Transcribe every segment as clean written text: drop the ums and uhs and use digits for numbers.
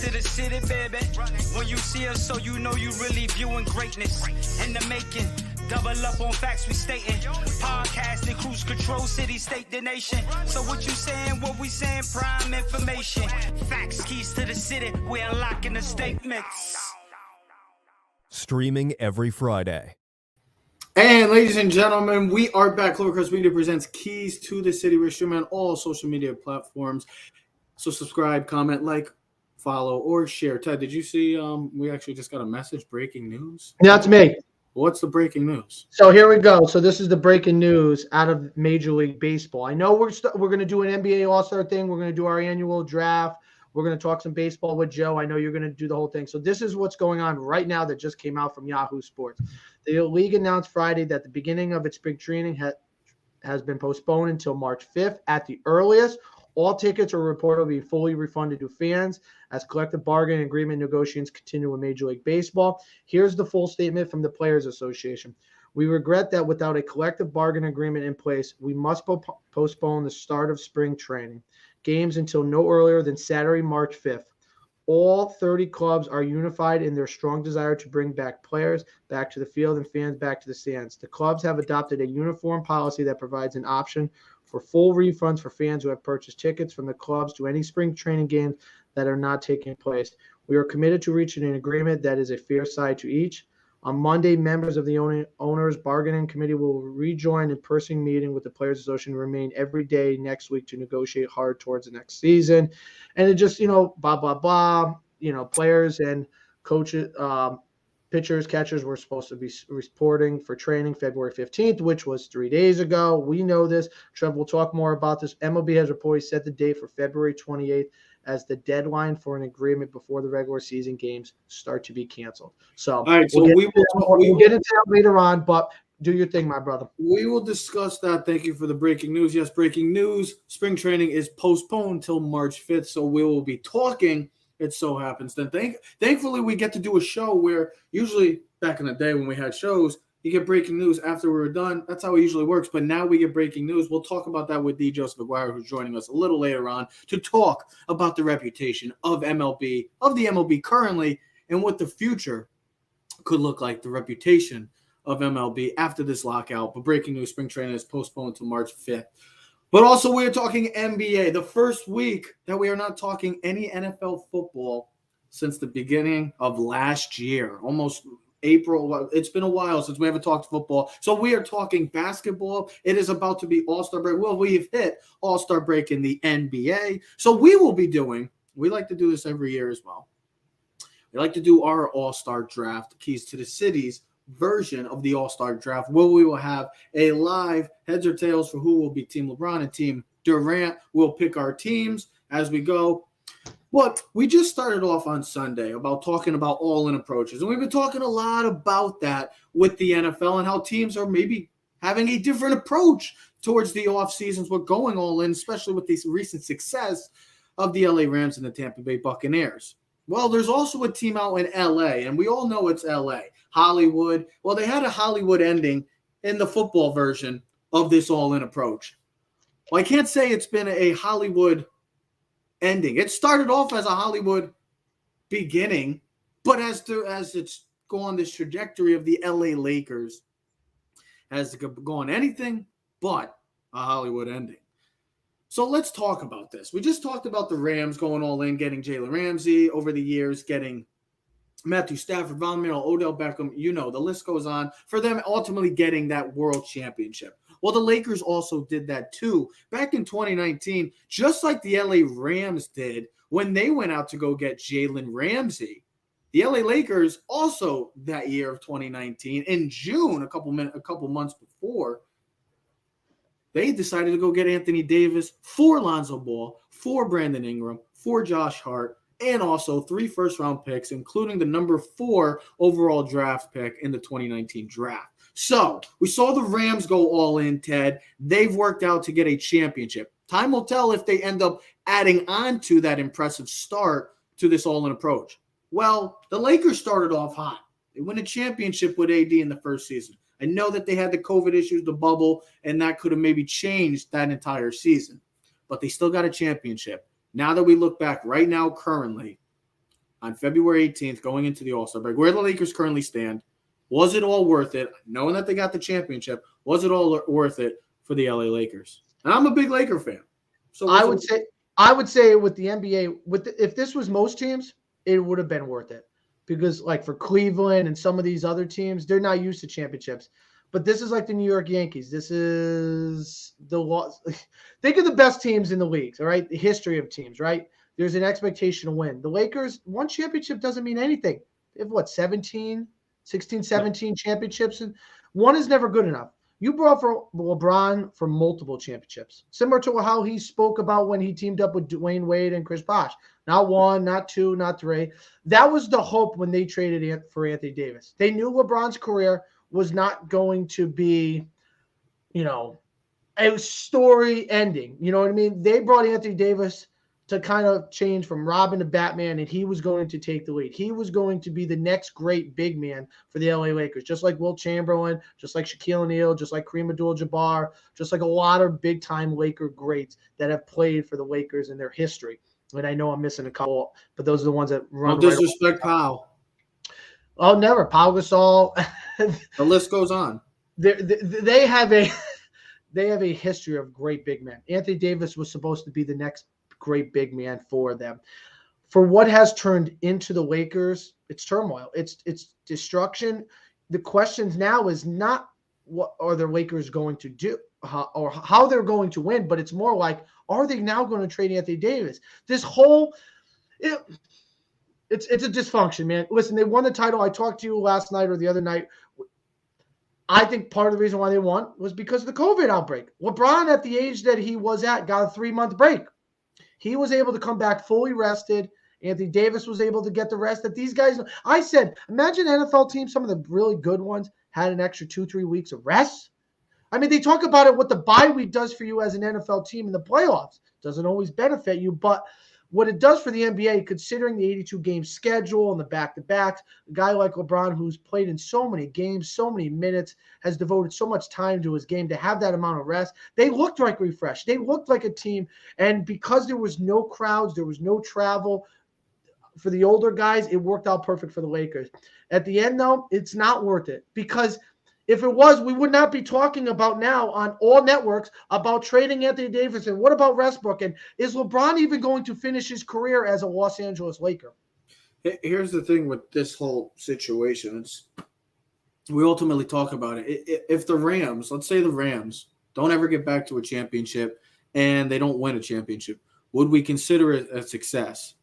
to the city, baby. When you see us, so you know you really viewing greatness in the making. Double up on facts we stating. Podcasting, cruise control, city, state, the nation. So what you saying, what we saying, prime information. Facts, keys to the city, we unlocking the statements. Streaming every Friday. And ladies and gentlemen, we are back. Clovercrest Media presents Keys to the City. We're streaming on all social media platforms. So subscribe, comment, like, follow, or share. Ted, did you see we actually just got a message, breaking news? Yeah, it's me. What's the breaking news? So here we go. So this is the breaking news out of Major League Baseball. I know we're going to do an NBA All-Star thing. We're going to do our annual draft. We're going to talk some baseball with Joe. I know you're going to do the whole thing. So this is what's going on right now that just came out from Yahoo Sports. The league announced Friday that the beginning of its spring training has been postponed until March 5th at the earliest. All tickets are reported to be fully refunded to fans as collective bargaining agreement negotiations continue with Major League Baseball. Here's the full statement from the Players Association. We regret that without a collective bargaining agreement in place, we must postpone the start of spring training games until no earlier than Saturday, March 5th. All 30 clubs are unified in their strong desire to bring back players back to the field and fans back to the stands. The clubs have adopted a uniform policy that provides an option for full refunds for fans who have purchased tickets from the clubs to any spring training games that are not taking place. We are committed to reaching an agreement that is a fair side to each. On Monday, members of the owners bargaining committee will rejoin in-person meeting with the Players Association and remain every day next week to negotiate hard towards the next season. And it just, blah, blah, blah, players and coaches, pitchers, catchers were supposed to be reporting for training February 15th, which was 3 days ago. We know this. Trev will talk more about this. MLB has reportedly set the date for February 28th as the deadline for an agreement before the regular season games start to be canceled. So, all right, so we'll get into that later on, but do your thing, my brother. We will discuss that. Thank you for the breaking news. Yes, breaking news. Spring training is postponed until March 5th, so we will be talking. It so happens. Then thankfully, we get to do a show where usually back in the day when we had shows, you get breaking news after we were done. That's how it usually works. But now we get breaking news. We'll talk about that with D. Joseph Aguirre, who's joining us a little later on to talk about the reputation of MLB, of the MLB currently, and what the future could look like, the reputation of MLB after this lockout. But breaking news, spring training is postponed to March 5th. But also we are talking NBA, the first week that we are not talking any NFL football since the beginning of last year, almost April. It's been a while since we haven't talked football. So we are talking basketball. It is about to be All-Star break. Well, we've hit All-Star break in the NBA. So we will be we like to do this every year as well. We like to do our All-Star draft, Keys to the Cities version of the All-Star draft, where we will have a live heads or tails for who will be Team LeBron and Team Durant. We'll pick our teams as we go. But we just started off on Sunday about talking about all-in approaches, and we've been talking a lot about that with the NFL and how teams are maybe having a different approach towards the off seasons. We're going all in, especially with this recent success of the LA Rams and the Tampa Bay Buccaneers. Well, there's also a team out in LA, and we all know it's LA. Hollywood. Well, they had a Hollywood ending in the football version of this all-in approach. Well, I can't say it's been a Hollywood ending. It started off as a Hollywood beginning, but as it's gone this trajectory of the LA Lakers has gone anything but a Hollywood ending. So let's talk about this. We just talked about the Rams going all in, getting Jalen Ramsey over the years, getting Matthew Stafford, Von Miller, Odell Beckham, the list goes on, for them ultimately getting that world championship. Well, the Lakers also did that too back in 2019, just like the LA Rams did when they went out to go get Jalen Ramsey. The LA Lakers also that year of 2019, in June, a couple months before, they decided to go get Anthony Davis for Lonzo Ball, for Brandon Ingram, for Josh Hart, and also 3 first-round picks, including the number 4 overall draft pick in the 2019 draft. So we saw the Rams go all in, Ted. They've worked out to get a championship. Time will tell if they end up adding on to that impressive start to this all-in approach. Well, the Lakers started off hot. They won a championship with AD in the first season. I know that they had the COVID issues, the bubble, and that could have maybe changed that entire season. But they still got a championship. Now that we look back right now currently, on February 18th going into the All-Star break, where the Lakers currently stand, was it all worth it? Knowing that they got the championship, was it all worth it for the LA Lakers? And I'm a big Laker fan. So I would say with the NBA, if this was most teams, it would have been worth it. Because like for Cleveland and some of these other teams, they're not used to championships. But this is like the New York Yankees. This is think of the best teams in the leagues, all right? The history of teams, right? There's an expectation to win. The Lakers, one championship doesn't mean anything. They have 16, 17 championships, and one is never good enough. You brought for LeBron for multiple championships, similar to how he spoke about when he teamed up with Dwayne Wade and Chris Bosh. Not 1, not 2, not 3. That was the hope when they traded for Anthony Davis. They knew LeBron's career was not going to be, a story ending. You know what I mean? They brought Anthony Davis to kind of change from Robin to Batman, and he was going to take the lead. He was going to be the next great big man for the LA Lakers, just like Wilt Chamberlain, just like Shaquille O'Neal, just like Kareem Abdul-Jabbar, just like a lot of big-time Laker greats that have played for the Lakers in their history. And I know I'm missing a couple, but those are the ones that run. Don't disrespect Powell. Oh, never. Pau Gasol. The list goes on. They have a history of great big men. Anthony Davis was supposed to be the next great big man for them. For what has turned into the Lakers, it's turmoil. It's destruction. The questions now is not what are the Lakers going to do or how they're going to win, but it's more like, are they now going to trade Anthony Davis? This whole it's a dysfunction, man. Listen, they won the title. I talked to you last night or the other night. I think part of the reason why they won was because of the COVID outbreak. LeBron, at the age that he was at, got a 3-month break. He was able to come back fully rested. Anthony Davis was able to get the rest that these guys. I said, imagine NFL teams, some of the really good ones, had an extra 2-3 weeks of rest. I mean, they talk about it, what the bye week does for you as an NFL team in the playoffs. Doesn't always benefit you, but what it does for the NBA, considering the 82-game schedule and the back-to-backs, a guy like LeBron who's played in so many games, so many minutes, has devoted so much time to his game, to have that amount of rest, they looked like refreshed. They looked like a team, and because there was no crowds, there was no travel, for the older guys, it worked out perfect for the Lakers. At the end, though, it's not worth it, because if it was, we would not be talking about now on all networks about trading Anthony Davis. And what about Westbrook? And is LeBron even going to finish his career as a Los Angeles Laker? Here's the thing with this whole situation. We ultimately talk about it. If the Rams, let's say the Rams, don't ever get back to a championship and they don't win a championship, would we consider it a success?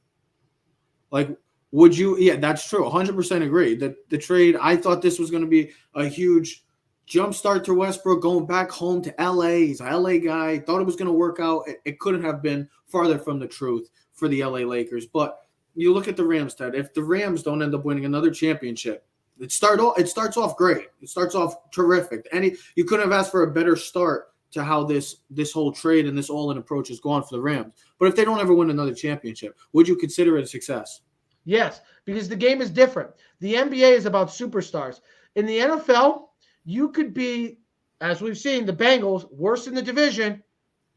Like, would you? Yeah, that's true. 100% agree. The trade, I thought this was going to be a huge jump start to Westbrook going back home to LA. He's an LA guy. Thought it was going to work out. It couldn't have been farther from the truth for the LA Lakers. But you look at the Rams, Ted. If the Rams don't end up winning another championship, it starts off great. It starts off terrific. You couldn't have asked for a better start to how this whole trade and this all-in approach has gone for the Rams. But if they don't ever win another championship, would you consider it a success? Yes, because the game is different. The NBA is about superstars. In the NFL, you could be, as we've seen, the Bengals, worst in the division,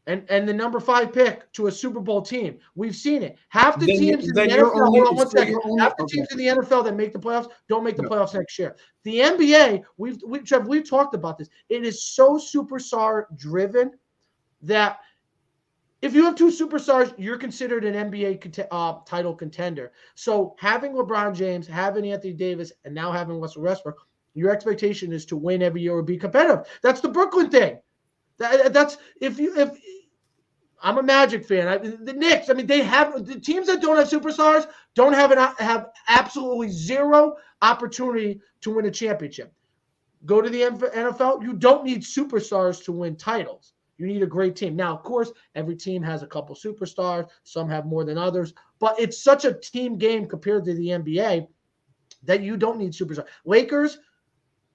and the number 5 pick to a Super Bowl team. We've seen it. Half the teams in the NFL, hold on one second. Half the teams in the NFL that make the playoffs don't make the playoffs next year. The NBA, we've talked about this. It is so superstar driven that if you have 2 superstars, you're considered an NBA title contender. So having LeBron James, having Anthony Davis, and now having Russell Westbrook, your expectation is to win every year or be competitive. That's the Brooklyn thing. That's if I'm a Magic fan. The Knicks, I mean, they have the teams that don't have superstars don't have absolutely zero opportunity to win a championship. Go to the NFL, you don't need superstars to win titles. You need a great team. Now, of course, every team has a couple superstars. Some have more than others. But it's such a team game compared to the NBA that you don't need superstars. Lakers,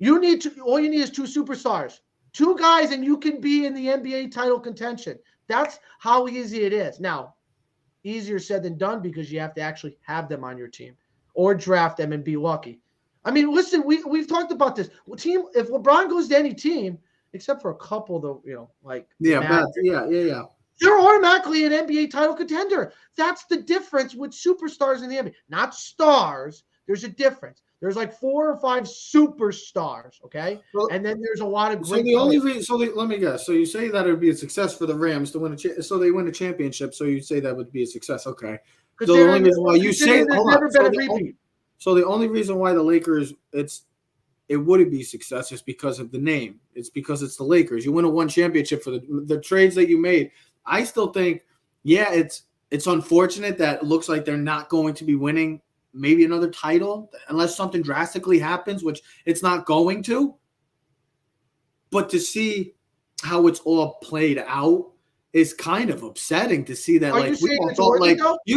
all you need is 2 superstars. 2 guys, and you can be in the NBA title contention. That's how easy it is. Now, easier said than done because you have to actually have them on your team or draft them and be lucky. I mean, listen, we've talked about this. If LeBron goes to any team, except for a couple, though, like yeah. they're automatically an NBA title contender. That's the difference with superstars in the NBA. Not stars. There's a difference. There's like 4 or 5 superstars, okay? Well, and then there's a lot of so great the only players. reason, let me guess. So you say that it would be a success for the Rams to win so they win a championship. So you say that would be a success. Okay. So the only reason why you say, there's never been a repeat. So the only reason why the Lakers it wouldn't be success is because of the name. It's because it's the Lakers. You win a one championship for the trades that you made. I still think, yeah, it's unfortunate that it looks like they're not going to be winning maybe another title unless something drastically happens, which it's not going to. But to see how it's all played out is kind of upsetting to see that. Are like you saying we it's worth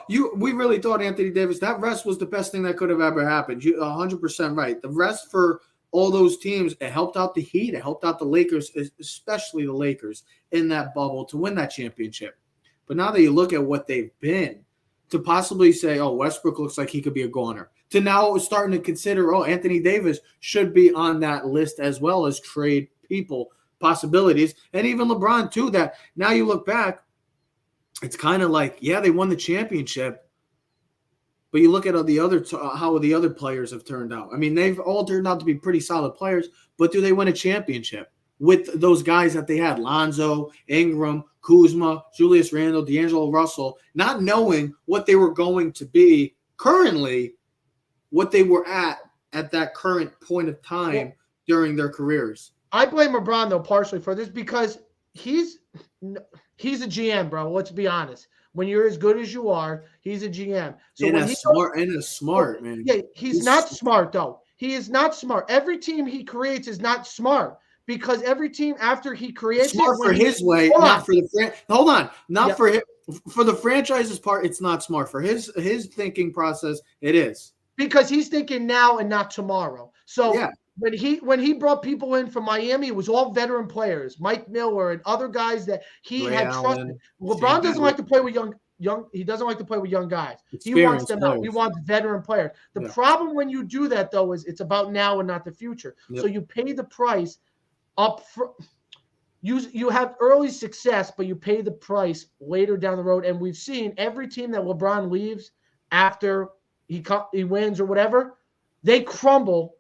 it, we really thought Anthony Davis, that rest was the best thing that could have ever happened. You 100% right. The rest for all those teams, it helped out the Heat, it helped out the Lakers, especially the Lakers in that bubble to win that championship. But now that you look at what they've been, to possibly say, oh, Westbrook looks like he could be a goner, to now starting to consider, oh, Anthony Davis should be on that list as well as trade people possibilities, and even LeBron too, that now you look back, it's kind of like, yeah, they won the championship, but you look at how the other players have turned out. I mean, they've all turned out to be pretty solid players, but do they win a championship with those guys that they had? Lonzo, Ingram, Kuzma, Julius Randle, D'Angelo Russell, not knowing what they were going to be currently, what they were at that current point of time during their careers. I blame LeBron, though, partially for this because he's a GM, bro. Let's be honest. When you're as good as you are, he's a GM. So and a smart, man. Yeah, he's not smart, though. He is not smart. Every team he creates is not smart because every team after he creates smart for his way, not for the hold on, not for him. For the franchise's part, it's not smart. For his thinking process, it is. Because he's thinking now and not tomorrow. So yeah. When he brought people in from Miami, it was all veteran players, Mike Miller and other guys that he Ray had Allen, trusted. LeBron doesn't like to play with young. He doesn't like to play with young guys. He wants them out. He wants veteran players. The problem when you do that, though, is it's about now and not the future. Yep. So you pay the price up for. You have early success, but you pay the price later down the road. And we've seen every team that LeBron leaves after he wins or whatever, they crumble.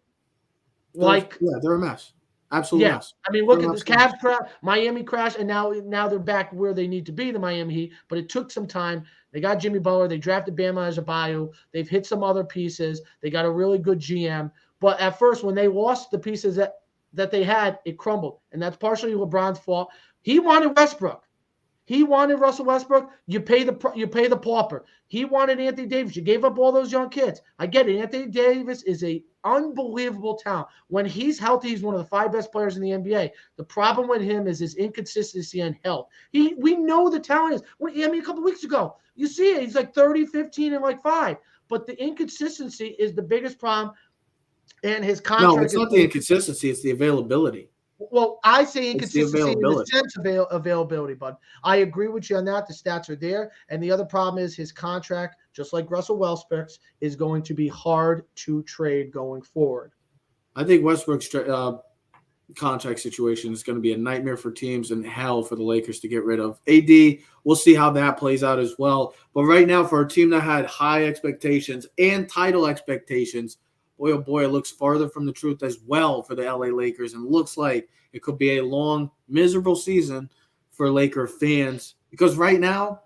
They're a mess. Absolutely. Mess. I mean, look at this Cavs crash, Miami crash, and now they're back where they need to be, the Miami Heat. But it took some time. They got Jimmy Butler. They drafted Bama Adebayo. They've hit some other pieces. They got a really good GM. But at first, when they lost the pieces that they had, it crumbled, and that's partially LeBron's fault. He wanted Westbrook. He wanted Russell Westbrook. You pay the pauper. He wanted Anthony Davis. You gave up all those young kids. I get it. Anthony Davis is a unbelievable talent. When he's healthy, he's one of the 5 best players in the NBA. The problem with him is his inconsistency and health. We know the talent is. A couple weeks ago, you see it. He's like 30, 15, and like 5. But the inconsistency is the biggest problem. And his contract. No, it's not the inconsistency. It's the availability. Well, I say inconsistency in the sense of availability, bud. I agree with you on that. The stats are there. And the other problem is his contract, just like Russell Westbrook's, is going to be hard to trade going forward. I think Westbrook's contract situation is going to be a nightmare for teams and hell for the Lakers to get rid of. AD, we'll see how that plays out as well. But right now, for a team that had high expectations and title expectations, boy, oh boy, it looks farther from the truth as well for the LA Lakers, and looks like it could be a long, miserable season for Laker fans because right now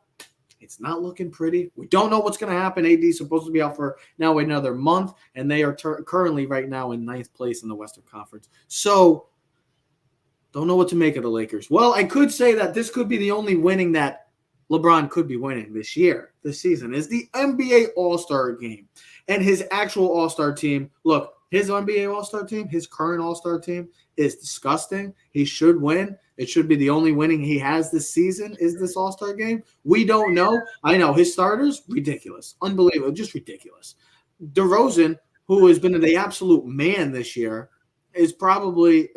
it's not looking pretty. We don't know what's going to happen. AD is supposed to be out for now another month, and they are currently right now in 9th place in the Western Conference. So don't know what to make of the Lakers. Well, I could say that this could be the only winning that LeBron could be winning this season, is the NBA All-Star game. And his actual All-Star team, look, his NBA All-Star team, his current All-Star team is disgusting. He should win. It should be the only winning he has this season is this All-Star game. We don't know. I know his starters, ridiculous, unbelievable, just ridiculous. DeRozan, who has been the absolute man this year, is probably,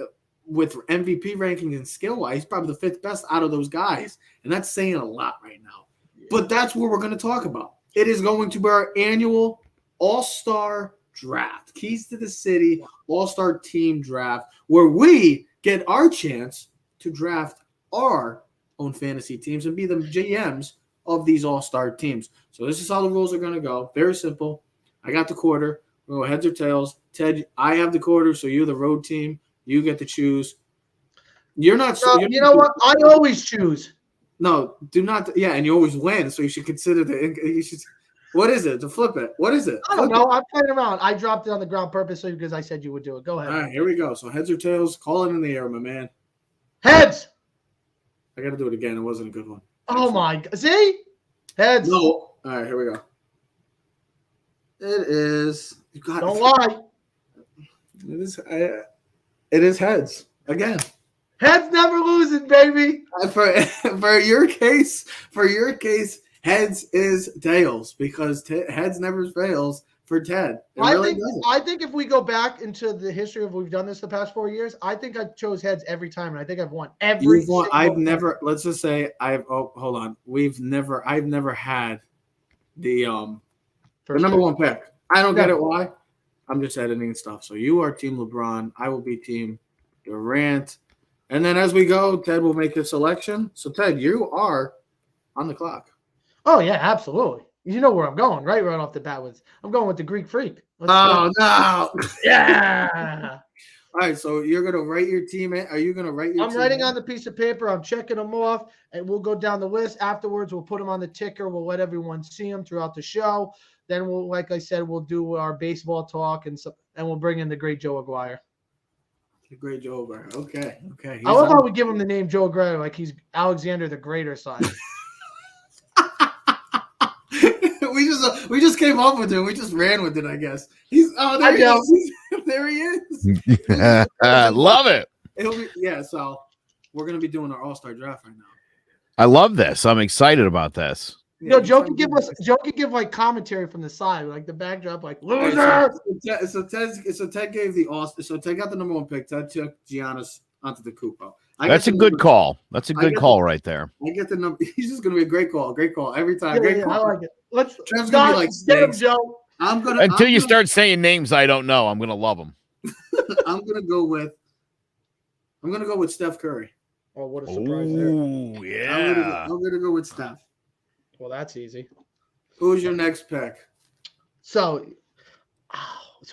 with MVP rankings and skill-wise, probably the 5th best out of those guys. And that's saying a lot right now. But that's what we're going to talk about. It is going to be our annual All-Star draft, Keys to the City All-Star team draft, where we get our chance to draft our own fantasy teams and be the GMs of these all-star teams. So this is how the rules are going to go. Very simple. I got the quarter. We'll go heads or tails. Ted, I have the quarter, so you're the road team. You get to choose. You're not. You know what? I always choose. No, do not. Yeah, and you always win, so you should consider you should. What is it? To flip it. What is it? I don't know. I'm playing around. I dropped it on the ground purposely because I said you would do it. Go ahead. All right, here we go. So heads or tails, call it in the air, my man. Heads. I got to do it again. It wasn't a good one. Oh my God. See? Heads. No. All right, here we go. It is. You got. Don't lie. It is. It is heads again. Heads never losing, baby. For your case, heads is tails because heads never fails for Ted. I think if we go back into the history of we've done this the past 4 years, I think I chose heads every time, and I think I've won every. I've never. Let's just say hold on. I've never had the number one pick. I don't get it why. I'm just editing stuff. So you are Team LeBron. I will be Team Durant. And then as we go, Ted will make his selection. So Ted, you are on the clock. Oh yeah, absolutely. You know where I'm going, right? Right off the bat I'm going with the Greek Freak. No. Yeah. All right, so you're gonna write your team in. Are you gonna write your? I'm writing on the piece of paper. I'm checking them off, and we'll go down the list. Afterwards, we'll put them on the ticker. We'll let everyone see them throughout the show. Then we'll, like I said, we'll do our baseball talk and we'll bring in the great Joe Aguirre. The great Joe Aguirre. Okay. I love how we give him the name Joe Aguirre, like he's Alexander the Greater son. we just came up with it. We just ran with it, I guess. There he is. Love it. So we're gonna be doing our all-star draft right now. I love this. I'm excited about this. Yeah, Joe can give like commentary from the side, like the backdrop, like loser. So Ted gave the Austin. So Ted got the number one pick. Ted took Giannis Antetokounmpo. That's a good call. That's a good call right there. I get the number. He's just gonna be a great call. Great call every time. Yeah, Great call. I like it. Let's Trev's gonna be like get him, Joe. Until you start saying names I don't know, I'm gonna love them. I'm gonna go with Steph Curry. Oh, what a surprise there! Oh yeah. I'm gonna go with Steph. Well, that's easy. Who's your next pick? So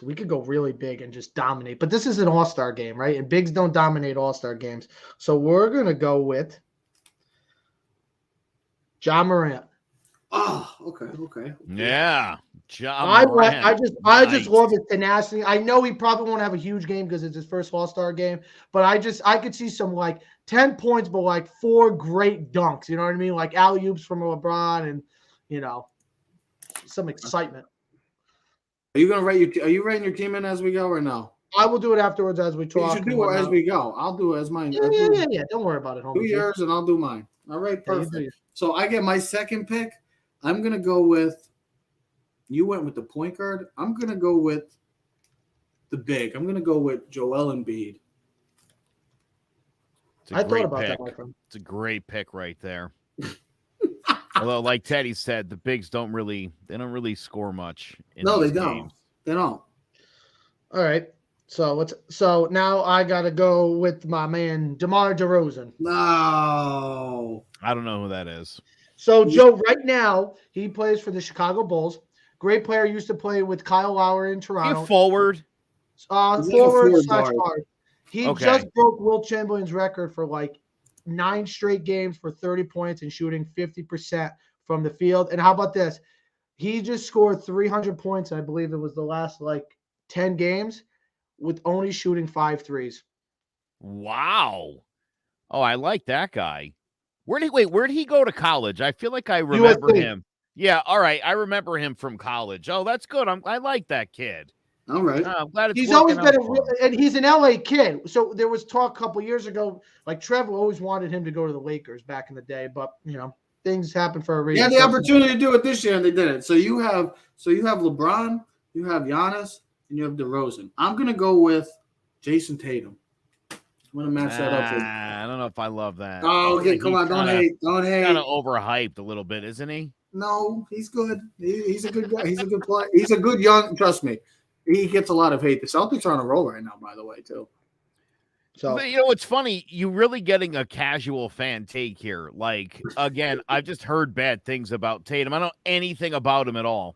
we could go really big and just dominate, but this is an all-star game, right? And bigs don't dominate all-star games. So we're going to go with Ja Morant. Oh, okay. Yeah. Ja Morant. I just love his tenacity. I know he probably won't have a huge game because it's his first all-star game, but I could see some like 10 points, but like 4 great dunks. You know what I mean? Like alley-oops from LeBron and, some excitement. Are you writing your team in as we go or no? I will do it afterwards as we talk. You should do it as we go. I'll do it as mine. Yeah. Don't worry about it, homie. Do yours and I'll do mine. All right, perfect. So I get my second pick. I'm going to go with – you went with the point guard. I'm going to go with the big. I'm going to go with Joel Embiid. I thought about that, my friend. It's a great pick right there. Although, like Teddy said, the bigs don't really score much. No, they don't. Games. They don't. All right. So now I gotta go with my man DeMar DeRozan. No. I don't know who that is. So Joe, right now he plays for the Chicago Bulls. Great player, used to play with Kyle Lowry in Toronto. He forward. Forward/guard. He just broke Wilt Chamberlain's record for like 9 straight games for 30 points and shooting 50% from the field. And how about this? He just scored 300 points. I believe it was the last 10 games with only shooting 5 threes. Wow. Oh, I like that guy. Where did he go to college? I feel like I remember USC. him. Yeah, all right. I remember him from college. Oh, that's good. I like that kid. All right. I'm glad it's he's always been and he's an LA kid. So there was talk a couple years ago, like Trevor always wanted him to go to the Lakers back in the day, but things happen for a reason. Yeah, the opportunity to do it this year and they didn't. So you have LeBron, you have Giannis, and you have DeRozan. I'm gonna go with Jason Tatum. I'm gonna match that up. I don't know if I love that. Oh, okay, come on, don't hate. Kind of overhyped a little bit, isn't he? No, he's good. He's a good guy. He's a good player. He's a good young. Trust me. He gets a lot of hate. The Celtics are on a roll right now, by the way, too. So But, you know, it's funny. You really getting a casual fan take here. Like, again, I've just heard bad things about Tatum. I don't know anything about him at all.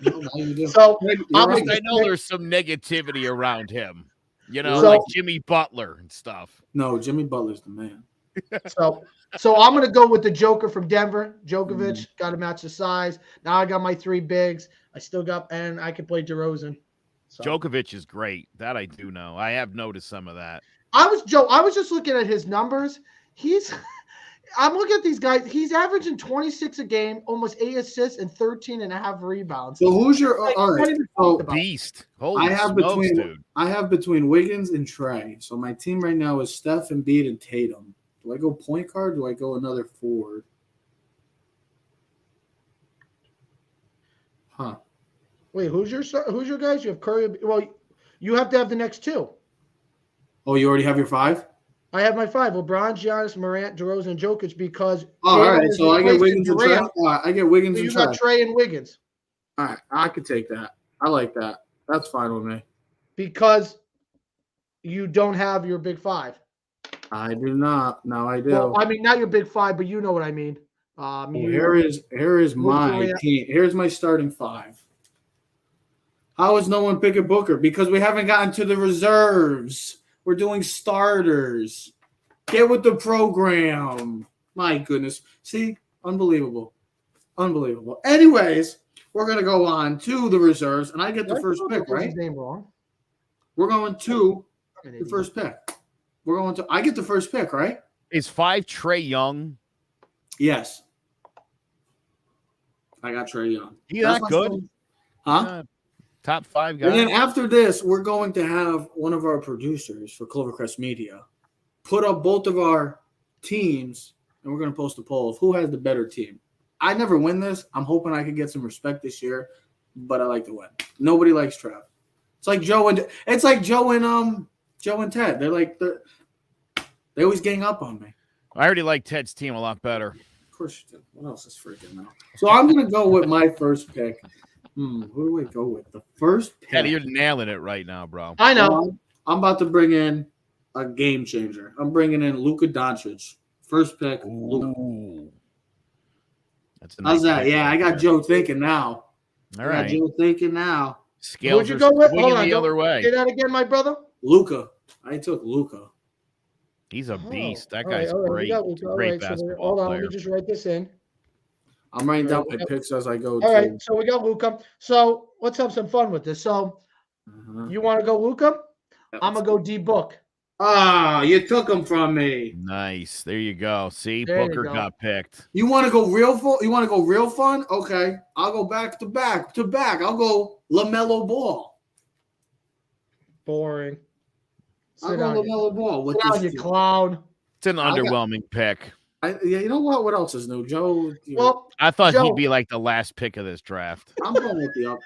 No, now you do. So You're I'll right. make I know there's some negativity around him. You know, So- like Jimmy Butler and stuff. No, Jimmy Butler's the man. So I'm gonna go with the Joker from Denver. Djokovic, got to match the size. Now I got my 3 bigs. I still got, and I can play DeRozan. So. Djokovic is great. That I do know. I have noticed some of that. I was just looking at his numbers. I'm looking at these guys. He's averaging 26 a game, almost 8 assists and 13.5 rebounds. So who's your all Not right? even So talked about. Beast. Holy I have smokes, between Wiggins and Trey. So my team right now is Steph, Embiid, and Tatum. Do I go point guard? Do I go another forward? Huh. Wait, who's your guys? You have Curry. Well, you have to have the next 2. Oh, you already have your 5? I have my 5: LeBron, Giannis, Morant, DeRozan, and Jokic because. Oh, all Tatum right. is So I get replacing Wiggins and Trey. Durant. All right, I get Wiggins So and you Trey. got Trey and Wiggins All right, I could take that. I like that. That's fine with me. because you don't have your big 5. I do not. Now I do. Well, I mean, not your big 5, but you know what I mean. Well, here is my Durant. team. Here's my starting 5. How is no one picking Booker? Because we haven't gotten to the reserves. We're doing starters. Get with the program. My goodness. See? Unbelievable. Unbelievable. Anyways, we're going to go on to the reserves, and I get the first pick, right? His name wrong. We're going to I'm an the idiot. first pick. I get the first pick, right? Is 5 Trey Young? Yes. I got Trey Young. He That's that my good? starting- Huh? Top 5 And guy. then after this, we're going to have one of our producers for Clovercrest Media put up both of our teams, and we're going to post a poll of who has the better team. I never win this. I'm hoping I can get some respect this year, but I like to win. Nobody likes Trav. It's like Joe and Ted. They always gang up on me. I already like Ted's team a lot better. Of course you do. What else is freaking now? So I'm going to go with my first pick. Who do I go with? The first pick. Teddy, you're nailing it right now, bro. I know. Well, I'm about to bring in a game changer. I'm bringing in Luka Doncic. First pick. Luka. Ooh. That's a How's nice that? pick Yeah, right I got there. Joe thinking now. All I got right. Joe thinking now. Scales Who'd you are go with? swinging Hold on. the other way. Say that again, my brother. Luka. I took Luka. He's a beast. That All right, guy's all right, we great. got Luka. All Great right, so basketball hold on, player. let me just write this in. I'm writing down my All picks as I go. All right, so we got Luka. So let's have some fun with this. So you want to go Luka? I'm gonna go D Book. Ah, you took him from me. Nice. There you go. See, There you Booker go. got picked. You want to go real fun? You want to go real fun? Okay, I'll go back to back to back. I'll go LaMelo Ball. Boring. I'll Sit go down, LaMelo Ball. With sit down, this you team. clown. It's an I got- underwhelming pick. Yeah, you know what? What else is new, Joe? Well, I thought Joe- he'd be like the last pick of this draft. I'm going with the up.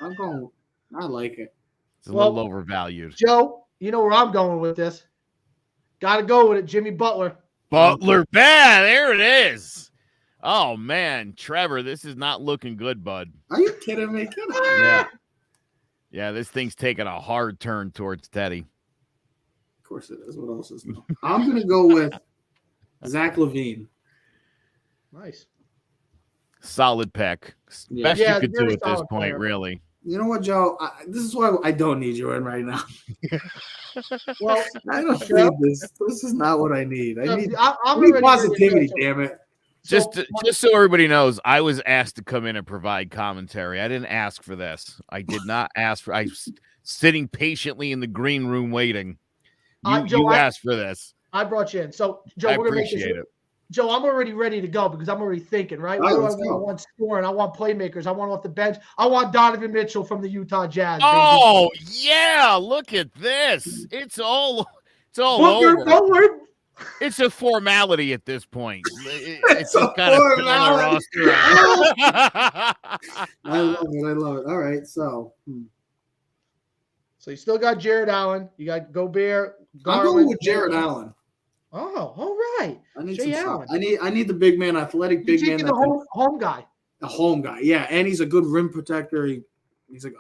I like it. It's a Well- little overvalued. Joe, you know where I'm going with this. Got to go with it, Jimmy Butler. Butler, bad. There it is. Oh man, Trevor, this is not looking good, bud. Are you kidding me? Get out. Yeah, yeah, this thing's taking a hard turn towards Teddy. Of course it is. What else is new? I'm going to go with Zach LaVine. Nice. Solid pick. Yeah. Best Yeah, you could do very at this solid point, player. really. You know what, Joe? This is why I don't need you in right now. Well, I don't Joe? need this. This is not what I need. I need I'm I need already positivity, ready to go. damn it. Just so everybody knows, I was asked to come in and provide commentary. I didn't ask for this. I did not ask for. I was sitting patiently in the green room waiting. Joe, You asked for this. I brought you in. So, Joe, I we're gonna make this. appreciate it. Joe, I'm already ready to go because I'm already thinking, right? All right, What do I let's want? go. I want scoring. I want playmakers. I want off the bench. I want Donovan Mitchell from the Utah Jazz. baby. Oh yeah, look at this. It's all Booker over. forward. It's a formality at this point. It's a just kind of filling the formality. roster out. I love it. I love it. All right, so So you still got Jared Allen. You got Gobert. I'm Garland. going with Jared Allen. Oh, all right. I need Jay some. Allen. I need the big man, athletic You're big man. taking the home guy. A home guy, yeah, and he's a good rim protector. He's like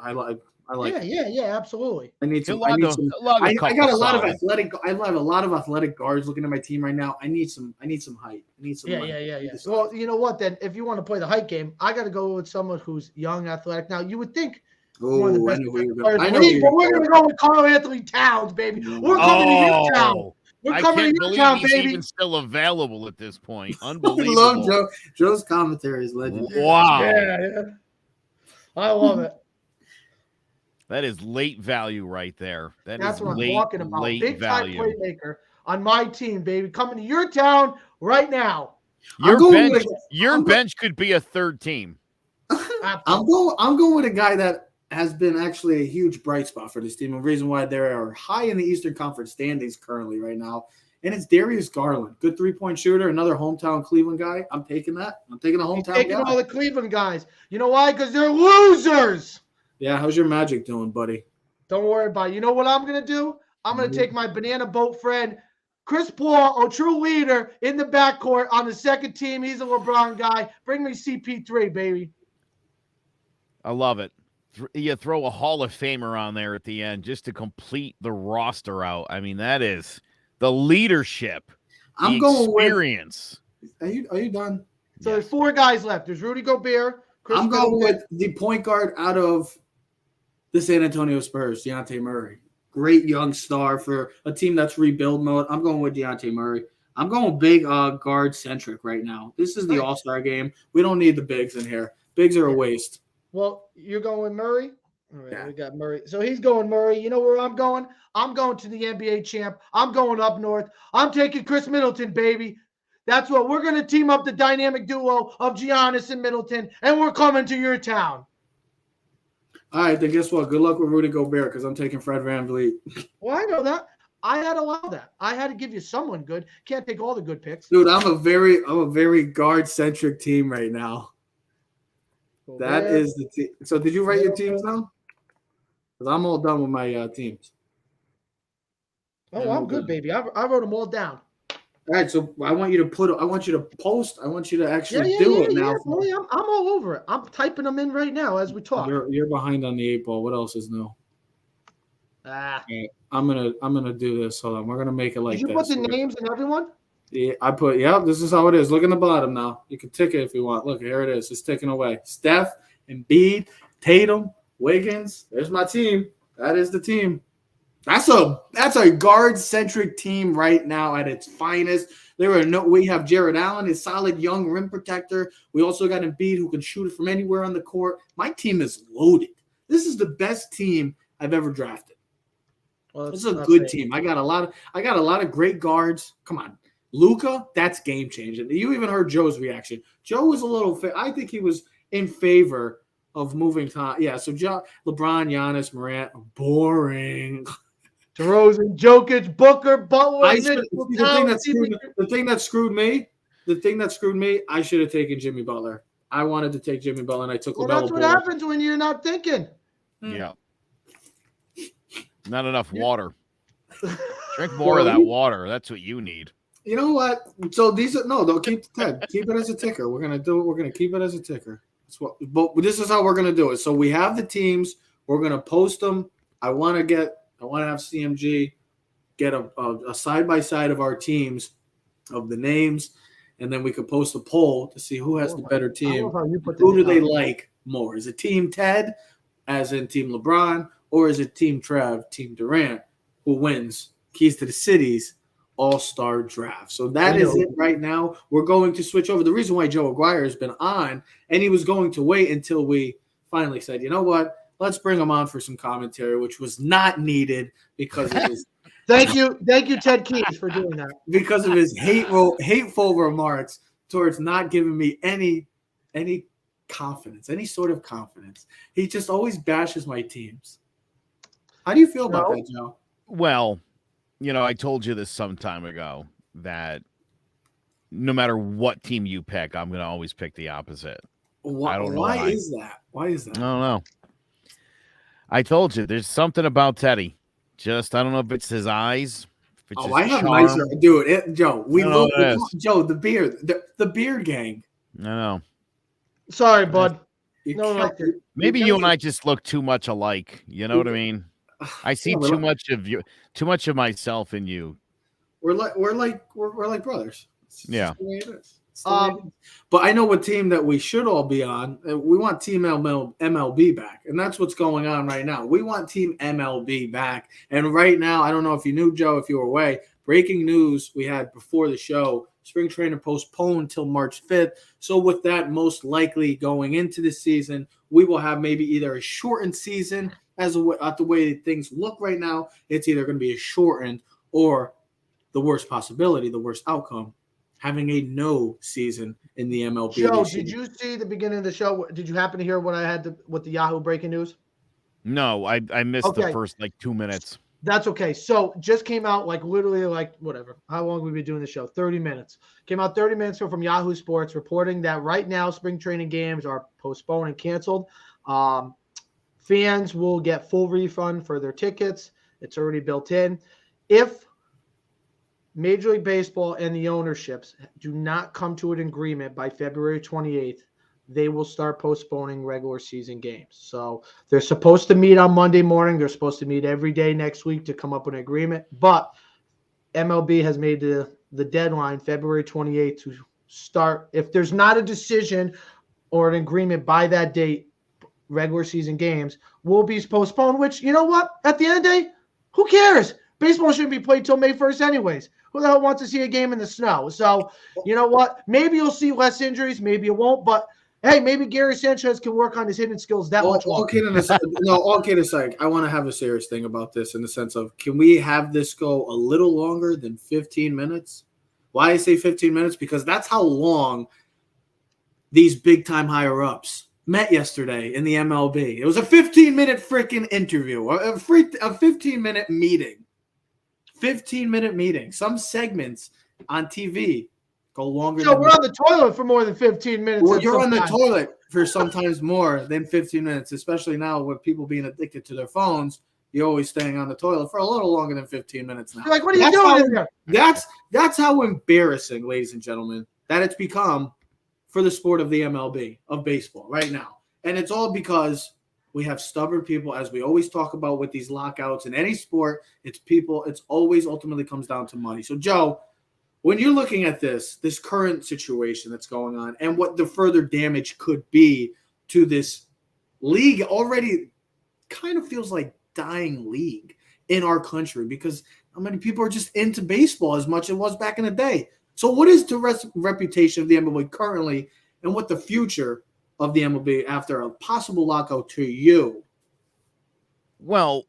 I like it. Yeah, absolutely. I need some. I couple got a lot of solid. athletic. I have a lot of athletic guards looking at my team right now. I need some height. I need some. Yeah. Well, you know what? Then if you want to play the height game, I got to go with someone who's young, athletic. Now you would think one of the best players in the league, but we're going to go with Carl Anthony Towns, baby. We're coming to your town. We're coming to your town, he's baby. Even still available at this point. I Unbelievable. love Joe. Joe's commentary is legendary. Wow. Yeah. I love it. That is late value right there. That's what I'm talking about. Big value. time playmaker on my team, baby. Coming to your town right now. Your bench could be a third team. I'm going with a guy that has been actually a huge bright spot for this team. The reason why they are high in the Eastern Conference standings currently right now. And it's Darius Garland. Good 3-point shooter, another hometown Cleveland guy. I'm taking that. I'm taking a hometown taking guy. all the Cleveland guys. You know why? Because they're losers. Yeah, how's your Magic doing, buddy? Don't worry about it. You know what I'm going to do? I'm going to take my banana boat friend, Chris Paul, a true leader in the backcourt on the second team. He's a LeBron guy. Bring me CP3, baby. I love it. You throw a Hall of Famer on there at the end just to complete the roster out. I mean, that is the leadership, I'm the going experience. Are you done? So there's 4 guys left. There's Rudy Gobert. I'm going with the point guard out of the San Antonio Spurs, Dejounte Murray. Great young star for a team that's rebuild mode. I'm going with Dejounte Murray. I'm going big guard-centric right now. This is the All-Star game. We don't need the bigs in here. Bigs are a waste. Well, you're going with Murray? All right, Yeah. we got Murray. So he's going Murray. You know where I'm going? I'm going to the NBA champ. I'm going up north. I'm taking Chris Middleton, baby. That's what we're going to team up the dynamic duo of Giannis and Middleton, and we're coming to your town. All right, then guess what? Good luck with Rudy Gobert because I'm taking Fred VanVleet. Well, I know that. I had to allow that. I had to give you someone good. Can't take all the good picks. Dude, I'm a very guard-centric team right now. That is the team. So did you write your teams down? Because I'm all done with my teams. Oh, I'm good, baby. I wrote them all down. All right, so I want you to post. I want you to actually do it now. Yeah, I'm all over it. I'm typing them in right now as we talk. You're behind on the 8 ball. What else is new? Okay. I'm gonna do this. Hold on. We're gonna make it like Did you this. put the names and everyone? Yeah, I put. Yeah, this is how it is. Look in the bottom now. You can tick it if you want. Look, here it is. It's ticking away. Steph, Embiid, Tatum, Wiggins. There's my team. That is the team. That's a guard-centric team right now at its finest. We have Jared Allen, a solid young rim protector. We also got Embiid who can shoot it from anywhere on the court. My team is loaded. This is the best team I've ever drafted. Well, this is a good team. I got a lot of great guards. Come on. Luka, that's game changing. You even heard Joe's reaction. Joe was a little I think he was in favor of moving to so LeBron, Giannis, Morant, boring. DeRozan, Jokic, Booker, Butler, the thing that screwed me, I should have taken Jimmy Butler. I wanted to take Jimmy Butler, and I took LaMelo Ball. That's what happens when you're not thinking. Yeah. Not enough water. Drink more of that water. That's what you need. You know what? So don't keep Ted. Keep it as a ticker. We're gonna keep it as a ticker. But this is how we're gonna do it. So we have the teams. We're gonna post them. I want to have CMG get a side-by-side of our teams of the names, and then we could post a poll to see who has the better team. Who do they like more? Is it Team Ted, as in Team LeBron, or is it Team Trev, Team Durant, who wins Keys to the City's All-Star Draft? So that is it right now. We're going to switch over. The reason why Joe Aguirre has been on, and he was going to wait until we finally said, you know what? Let's bring him on for some commentary, which was not needed because of his Thank you, Ted Keys, for doing that. Because of his hateful remarks towards not giving me any confidence, any sort of confidence. He just always bashes my teams. How do you feel about that, Joe? Well, I told you this some time ago that no matter what team you pick, I'm going to always pick the opposite. Why is that? Why is that? I don't know. I told you, there's something about Teddy. I don't know if it's his eyes. If it's I have nicer. Dude, Joe, Joe, the beard gang. I know. Sorry, bud. Maybe you and I just look too much alike. You know what I mean? I see too much of myself in you. We're like brothers. It's yeah. just the way it is. But I know what team that we should all be on. We want Team MLB back, and that's what's going on right now. We want Team MLB back, and right now, I don't know if you knew, Joe, if you were away. Breaking news we had before the show: spring training postponed till March 5th. So with that, most likely going into the season, we will have maybe either a shortened season at the way things look right now. It's either going to be a shortened or the worst possibility, the worst outcome, having a no season in the MLB. Joe, did you see the beginning of the show? Did you happen to hear what I had with the Yahoo breaking news? No, I missed the first 2 minutes. That's okay. So just came out literally whatever. How long have we been doing the show? 30 minutes. Came out 30 minutes ago from Yahoo Sports reporting that right now spring training games are postponed and canceled. Fans will get full refund for their tickets. It's already built in. If Major League Baseball and the ownerships do not come to an agreement by February 28th, they will start postponing regular season games. So they're supposed to meet on Monday morning. They're supposed to meet every day next week to come up with an agreement. But MLB has made the deadline February 28th to start. If there's not a decision or an agreement by that date, regular season games will be postponed, which, you know what? At the end of the day, who cares? Baseball shouldn't be played till May 1st anyways. Who the hell wants to see a game in the snow? So, you know what? Maybe you'll see less injuries. Maybe you won't. But, hey, maybe Gary Sanchez can work on his hidden skills that much longer. All kidding aside, I want to have a serious thing about this in the sense of, can we have this go a little longer than 15 minutes? Why I say 15 minutes? Because that's how long these big-time higher-ups met yesterday in the MLB. It was a 15-minute freaking interview, a 15-minute meeting. 15-minute meeting. Some segments on TV go longer. So we're on the toilet for more than 15 minutes. Well, you're on the toilet for sometimes more than 15 minutes, especially now with people being addicted to their phones. You're always staying on the toilet for a little longer than 15 minutes now. You're like, what are you doing in there? That's how embarrassing, ladies and gentlemen, that it's become for the sport of the MLB, of baseball right now. And it's all because we have stubborn people, as we always talk about with these lockouts in any sport. It's people. It's always ultimately comes down to money. So, Joe, when you're looking at this current situation that's going on and what the further damage could be to this league, already kind of feels like dying league in our country, because how many people are just into baseball as much as it was back in the day. So what is the reputation of the MLB currently, and what the future of the MLB after a possible lockout to you? Well,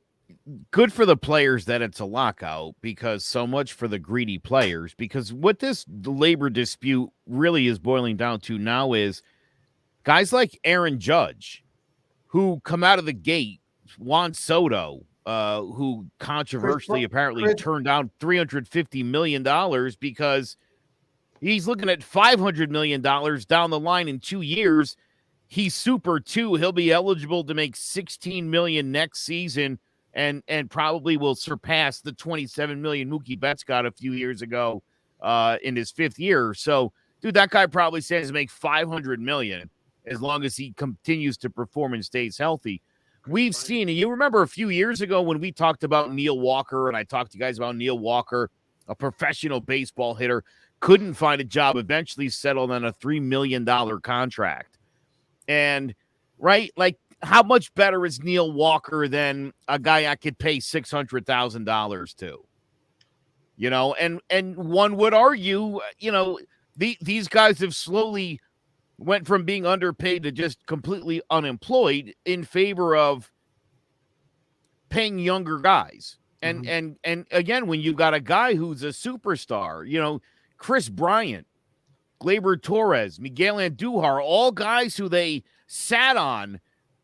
good for the players that it's a lockout, because so much for the greedy players, because what this labor dispute really is boiling down to now is guys like Aaron Judge, who come out of the gate, Juan Soto, who controversially apparently turned down $350 million because he's looking at $500 million down the line in 2 years. He's super too. He'll be eligible to make $16 million next season, and probably will surpass the $27 million Mookie Betts got a few years ago in his fifth year. So, dude, that guy probably stands to make $500 million as long as he continues to perform and stays healthy. We've seen, and you remember a few years ago when we talked about Neil Walker, and I talked to you guys about Neil Walker, a professional baseball hitter, couldn't find a job, eventually settled on a $3 million contract. And, right, like, how much better is Neil Walker than a guy I could pay $600,000 to? You know, and one would argue, you know, these guys have slowly went from being underpaid to just completely unemployed in favor of paying younger guys. And again, when you've got a guy who's a superstar, you know, Chris Bryant, Gleyber Torres, Miguel Andujar, all guys who they sat on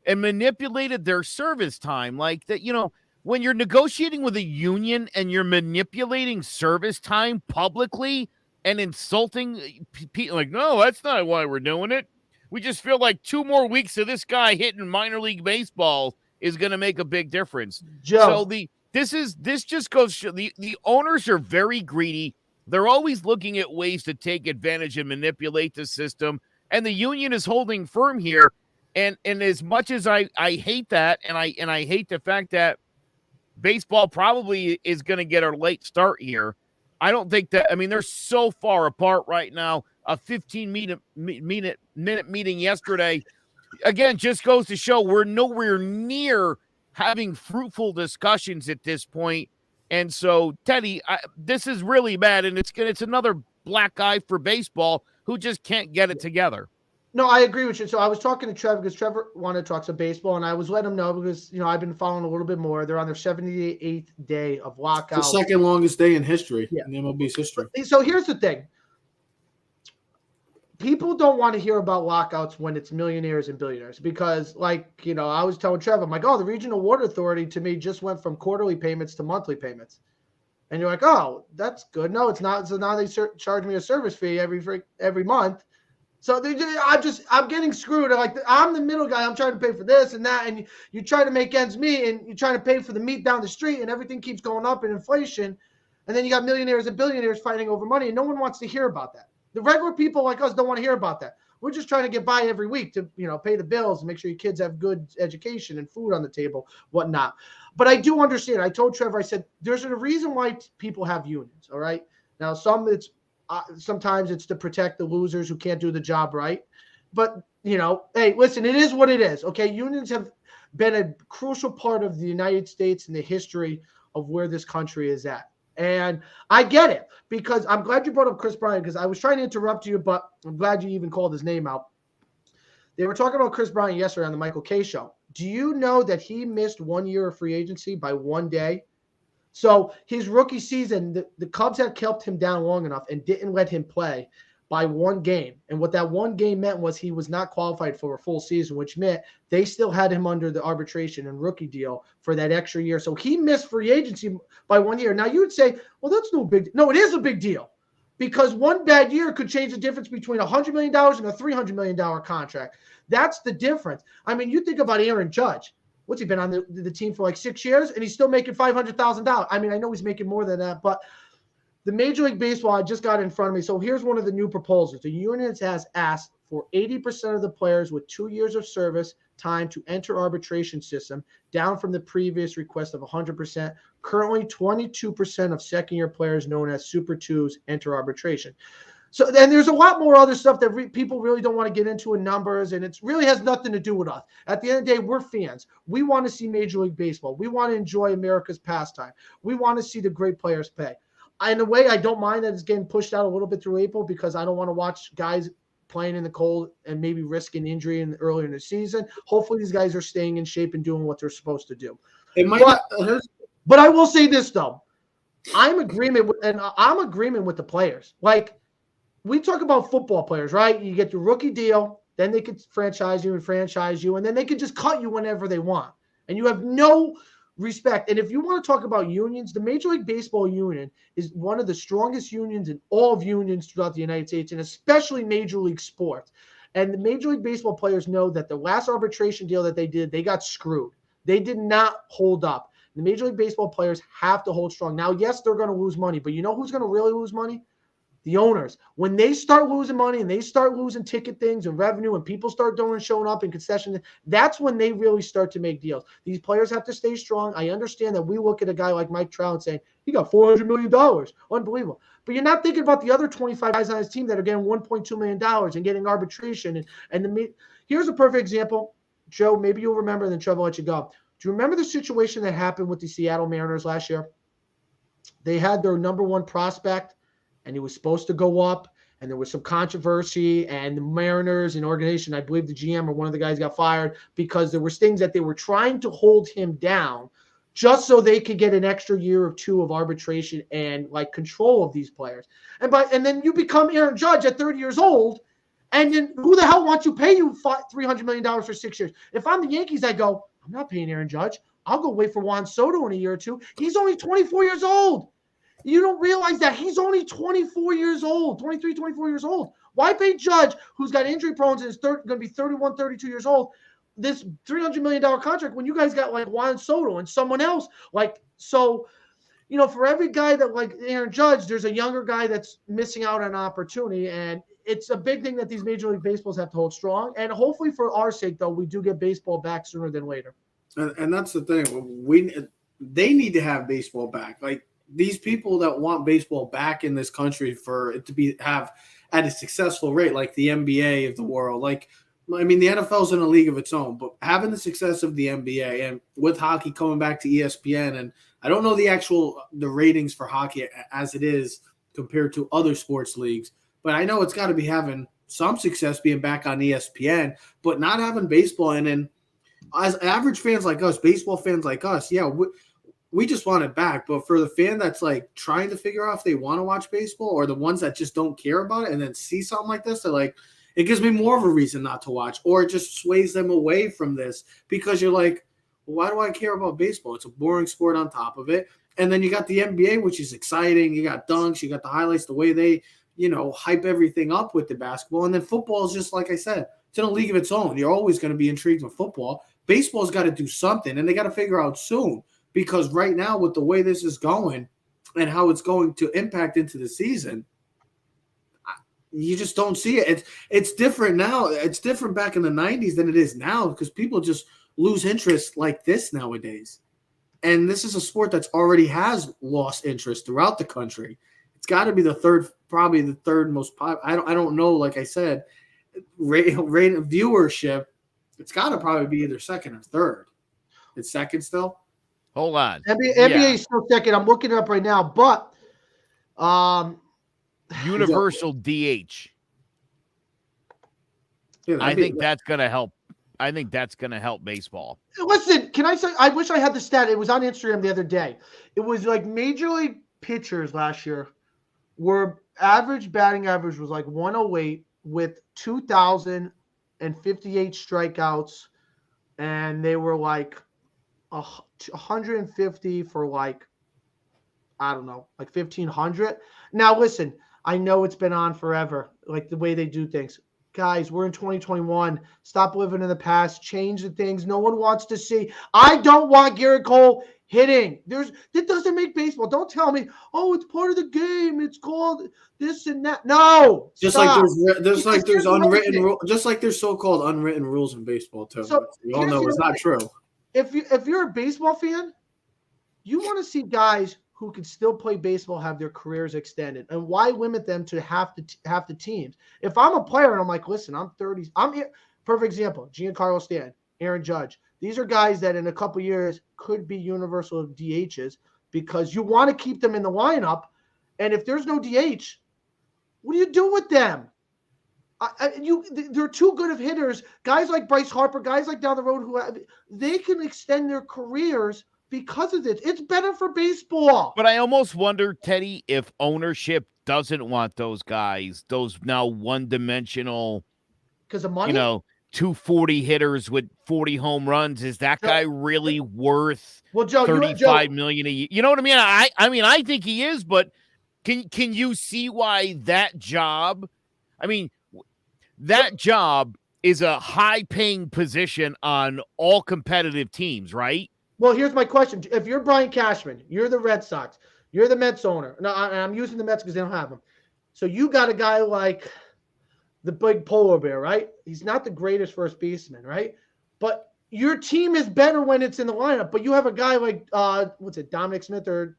and manipulated their service time like that. You know, when you're negotiating with a union and you're manipulating service time publicly and insulting people, like, no, that's not why we're doing it. We just feel like 2 more weeks of this guy hitting minor league baseball is going to make a big difference. Joe. So this just goes, the owners are very greedy. They're always looking at ways to take advantage and manipulate the system. And the union is holding firm here. And as much as I hate that, and I hate the fact that baseball probably is going to get a late start here. I don't think that. I mean, they're so far apart right now. A 15-minute meeting yesterday, again, just goes to show we're nowhere near having fruitful discussions at this point. And so, Teddy, this is really bad, and it's another black eye for baseball who just can't get it together. No, I agree with you. So I was talking to Trevor because Trevor wanted to talk some baseball, and I was letting him know because, I've been following a little bit more. They're on their 78th day of lockout. The second longest day in history, in the MLB's history. So here's the thing. People don't want to hear about lockouts when it's millionaires and billionaires because, I was telling Trevor, I'm like, the Regional Water Authority to me just went from quarterly payments to monthly payments. And you're like, oh, that's good. No, it's not. So now they charge me a service fee every month. So I'm getting screwed. I'm the middle guy. I'm trying to pay for this and that. And you try to make ends meet and you're trying to pay for the meat down the street and everything keeps going up in inflation. And then you got millionaires and billionaires fighting over money and no one wants to hear about that. The regular people like us don't want to hear about that. We're just trying to get by every week to, pay the bills and make sure your kids have good education and food on the table, whatnot. But I do understand. I told Trevor, I said, there's a reason why people have unions. All right. Now, sometimes it's to protect the losers who can't do the job right. But, hey, listen, it is what it is. Okay. Unions have been a crucial part of the United States and the history of where this country is at. And I get it because I'm glad you brought up Chris Bryant because I was trying to interrupt you, but I'm glad you even called his name out. They were talking about Chris Bryant yesterday on the Michael Kay show. Do you know that he missed 1 year of free agency by 1 day? So his rookie season, the Cubs had kept him down long enough and didn't let him play by 1 game. And what that 1 game meant was he was not qualified for a full season, which meant they still had him under the arbitration and rookie deal for that extra year. So he missed free agency by 1 year. Now you would say, well, that's no big deal. No, it is a big deal because 1 bad year could change the difference between $100 million and a $300 million contract. That's the difference. I mean, you think about Aaron Judge. What's he been on the team for 6 years and he's still making $500,000. I mean, I know he's making more than that, but the Major League Baseball, I just got in front of me. So here's one of the new proposals. The union has asked for 80% of the players with 2 years of service time to enter arbitration system, down from the previous request of 100%. Currently, 22% of second-year players known as Super 2s enter arbitration. So then there's a lot more other stuff that people really don't want to get into in numbers, and it really has nothing to do with us. At the end of the day, we're fans. We want to see Major League Baseball. We want to enjoy America's pastime. We want to see the great players pay. In a way, I don't mind that it's getting pushed out a little bit through April because I don't want to watch guys playing in the cold and maybe risking injury earlier in the season. Hopefully these guys are staying in shape and doing what they're supposed to do. But I will say this, though. I'm agreement with the players. We talk about football players, right? You get your rookie deal, then they could franchise you, and then they could just cut you whenever they want. And you have no respect. And if you want to talk about unions, the Major League Baseball union is one of the strongest unions in all of unions throughout the United States, and especially Major League sports. And the Major League Baseball players know that the last arbitration deal that they did, they got screwed. They did not hold up. The Major League Baseball players have to hold strong. Now, yes, they're going to lose money, but you know who's going to really lose money? The owners. When they start losing money and they start losing ticket things and revenue and people start showing up in concessions, that's when they really start to make deals. These players have to stay strong. I understand that we look at a guy like Mike Trout and say, he got $400 million. Unbelievable. But you're not thinking about the other 25 guys on his team that are getting $1.2 million and getting arbitration. Here's a perfect example. Joe, maybe you'll remember, and then Trevor will let you go. Do you remember the situation that happened with the Seattle Mariners last year? They had their number 1 prospect, and he was supposed to go up, and there was some controversy, and the Mariners and organization, I believe the GM or one of the guys got fired because there was things that they were trying to hold him down just so they could get an extra year or 2 of arbitration and control of these players. And then you become Aaron Judge at 30 years old, and then who the hell wants to pay you $300 million for 6 years? If I'm the Yankees, I go, I'm not paying Aaron Judge. I'll go wait for Juan Soto in a year or 2. He's only 24 years old. You don't realize that he's only 24 years old, 23, 24 years old. Why pay Judge, who's got injury prone and is going to be 31, 32 years old, this $300 million contract when you guys got Juan Soto and someone else? For every guy that Aaron Judge, there's a younger guy that's missing out on an opportunity. And it's a big thing that these Major League Baseballs have to hold strong. And hopefully for our sake, though, we do get baseball back sooner than later. And that's the thing. They need to have baseball back. Like these people that want baseball back in this country for it to have at a successful rate, like the NBA of the world. Like, I mean, the NFL's in a league of its own, but having the success of the NBA and with hockey coming back to ESPN, and I don't know the ratings for hockey as it is compared to other sports leagues, but I know it's got to be having some success being back on ESPN, but not having baseball. And then as average fans like us, baseball fans like us, yeah, we just want it back. But for the fan that's like trying to figure out if they want to watch baseball, or the ones that just don't care about it and then see something like this, they're like, it gives me more of a reason not to watch, or it just sways them away from this because you're like, well, why do I care about baseball? It's a boring sport on top of it. And then you got the NBA, which is exciting. You got dunks, you got the highlights, the way they, hype everything up with the basketball. And then football is just, like I said, it's in a league of its own. You're always going to be intrigued with football. Baseball's got to do something, and they got to figure out soon, because right now with the way this is going and how it's going to impact into the season, you just don't see it. It's different now. It's different back in the 90s than it is now, because people just lose interest like this nowadays. And this is a sport that's already has lost interest throughout the country. It's got to be probably the third most popular. I don't know. Like I said, rate viewership. It's got to probably be either second or third. It's second still. Hold on. NBA is still second. I'm looking it up right now, but universal DH. Yeah, I think that's going to help. I think that's going to help baseball. Listen, can I say, I wish I had the stat. It was on Instagram the other day. It was like Major League pitchers last year were batting average was like 108 with 2,058 strikeouts. And they were like 150 for like, I don't know, like 1,500. Now, listen, I know it's been on forever, like the way they do things. Guys, we're in 2021. Stop living in the past. Change the things no one wants to see. I don't want Garrett Cole hitting. That doesn't make baseball. Don't tell me, oh, it's part of the game. It's called this and that. No, just stop. like there's unwritten rules, just like there's so-called unwritten rules in baseball too. So we all know it's not true. If you're a baseball fan, you want to see guys who can still play baseball have their careers extended, and why limit them to half the teams? If I'm a player and I'm like, listen, I'm 30, I'm here. Perfect example: Giancarlo Stanton, Aaron Judge. These are guys that in a couple years could be universal DHs, because you want to keep them in the lineup. And if there's no DH, what do you do with them? They're too good of hitters. Guys like Bryce Harper, guys like down the road they can extend their careers because of this. It's better for baseball. But I almost wonder, Teddy, if ownership doesn't want those guys, those now one-dimensional, because of money, 240 hitters with 40 home runs. Is that guy really worth Joe, $35 million a year? You know what I mean? I mean, I think he is, but can you see why that job? I mean, that job is a high-paying position on all competitive teams, right? Well, here's my question. If you're Brian Cashman, you're the Red Sox, you're the Mets owner. No, I'm using the Mets because they don't have them. So you got a guy like the big polar bear, right? He's not the greatest first baseman, right? But your team is better when it's in the lineup. But you have a guy like, Dominic Smith or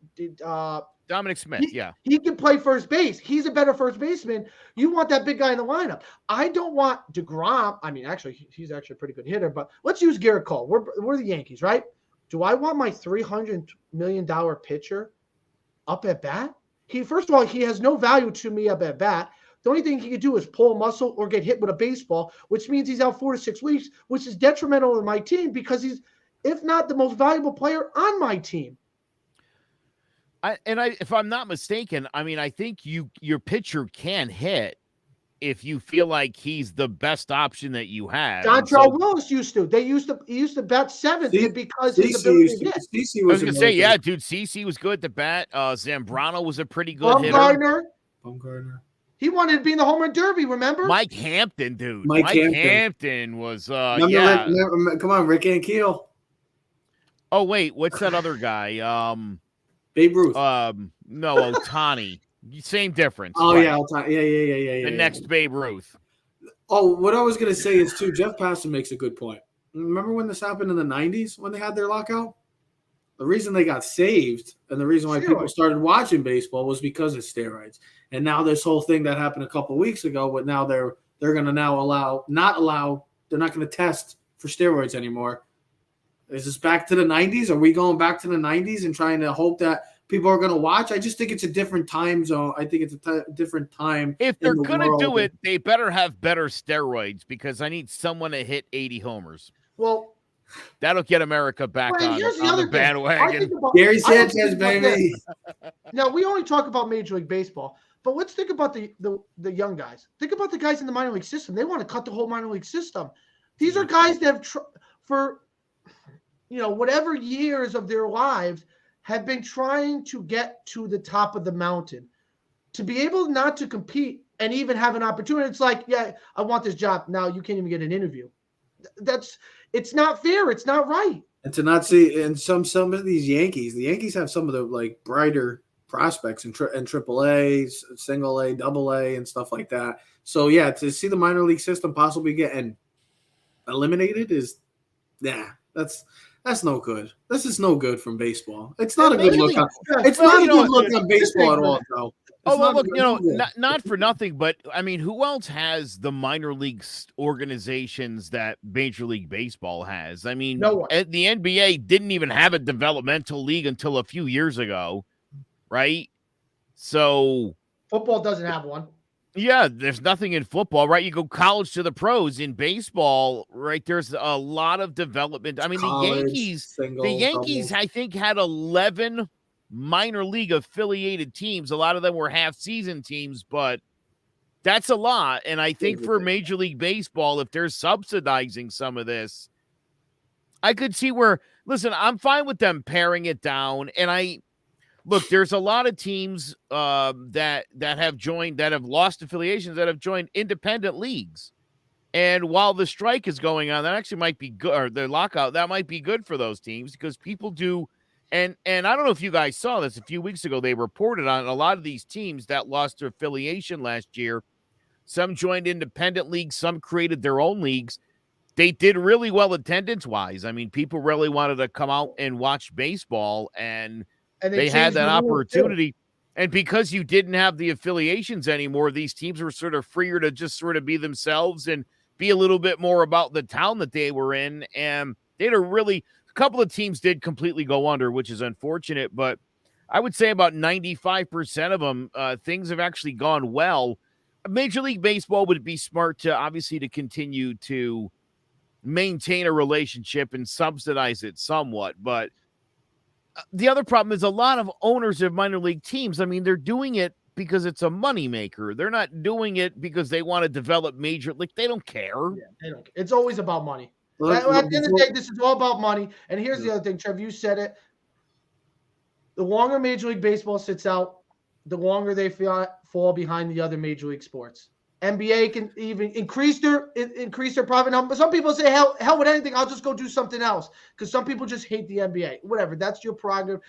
Dominic Smith, yeah. He can play first base. He's a better first baseman. You want that big guy in the lineup. I don't want DeGrom. I mean, actually, he's actually a pretty good hitter. But let's use Garrett Cole. We're the Yankees, right? Do I want my $300 million pitcher up at bat? First of all, he has no value to me up at bat. The only thing he can do is pull a muscle or get hit with a baseball, which means he's out 4 to 6 weeks, which is detrimental to my team because he's, if not the most valuable player on my team. If I'm not mistaken, I mean, I think your pitcher can hit if you feel like he's the best option that you have. Dontrell Willis used to. He used to bat seventh because his ability to hit. I was going to say, yeah, dude, CeCe was good at the bat. Zambrano was a pretty good hitter. Bumgarner. He wanted to be in the home run derby, remember? Mike Hampton, dude. Mike Hampton was, come on, Rick Ankiel. Oh, wait, what's that other guy? Babe Ruth. No, Ohtani. Same difference. Oh right. yeah, yeah. The next Babe Ruth. Oh, what I was gonna say is too. Jeff Passan makes a good point. Remember when this happened in the '90s when they had their lockout? The reason they got saved and the reason why people started watching baseball was because of steroids. And now this whole thing that happened a couple of weeks ago, but now they're going to now they're not going to test for steroids anymore. Is this back to the 90s? Are we going back to the 90s and trying to hope that people are going to watch? I just think it's a different time zone. I think it's a different time. If they're going to do it, they better have better steroids because I need someone to hit 80 homers. Well, that'll get America back on the bandwagon. Gary Sanchez, baby. Now, we only talk about Major League Baseball, but let's think about the young guys. Think about the guys in the minor league system. They want to cut the whole minor league system. These are guys that have, for whatever years of their lives, have been trying to get to the top of the mountain. To be able not to compete and even have an opportunity, it's like, yeah, I want this job. Now you can't even get an interview. It's not fair. It's not right. And to not see, and some of these Yankees, the Yankees have some of the brighter prospects in AAA, single A, double A, and stuff like that. So yeah, to see the minor league system possibly getting eliminated that's no good. This is no good from baseball. It's not a good look. It's not a good look on baseball at all, though. Look, not for nothing, but I mean, who else has the minor league organizations that Major League Baseball has? I mean, no one. The NBA didn't even have a developmental league until a few years ago, right? So football doesn't have one. Yeah, there's nothing in football, right? You go college to the pros. In baseball, right, there's a lot of development. I mean, the Yankees, I think, had 11 minor league affiliated teams. A lot of them were half-season teams, but that's a lot. And I think for Major League Baseball, if they're subsidizing some of I could see where, listen, I'm fine with them paring it down. And look, there's a lot of teams that have joined, that have lost affiliations, that have joined independent leagues. And while the strike is going on, that actually might be good, or the lockout, that might be good for those teams because people do. And I don't know if you guys saw this a few weeks ago. They reported on a lot of these teams that lost their affiliation last year. Some joined independent leagues. Some created their own leagues. They did really well attendance-wise. I mean, people really wanted to come out and watch baseball, and they had that opportunity. And because you didn't have the affiliations anymore, these teams were sort of freer to just sort of be themselves and be a little bit more about the town that they were in. And a couple of teams did completely go under, which is unfortunate. But I would say about 95% of them, things have actually gone well. Major League Baseball would be smart to continue to maintain a relationship and subsidize it somewhat. But the other problem is a lot of owners of minor league teams, I mean, they're doing it because it's a moneymaker. They're not doing it because they want to develop major league. They don't care. Yeah, they don't care. It's always about money. At the end of the day, this is all about money. And here's the other thing, Trev, you said it. The longer Major League Baseball sits out, the longer they fall behind the other major league sports. NBA can even increase their profit number. Some people say, hell with anything, I'll just go do something else. Because some people just hate the NBA. Whatever, that's your prerogative.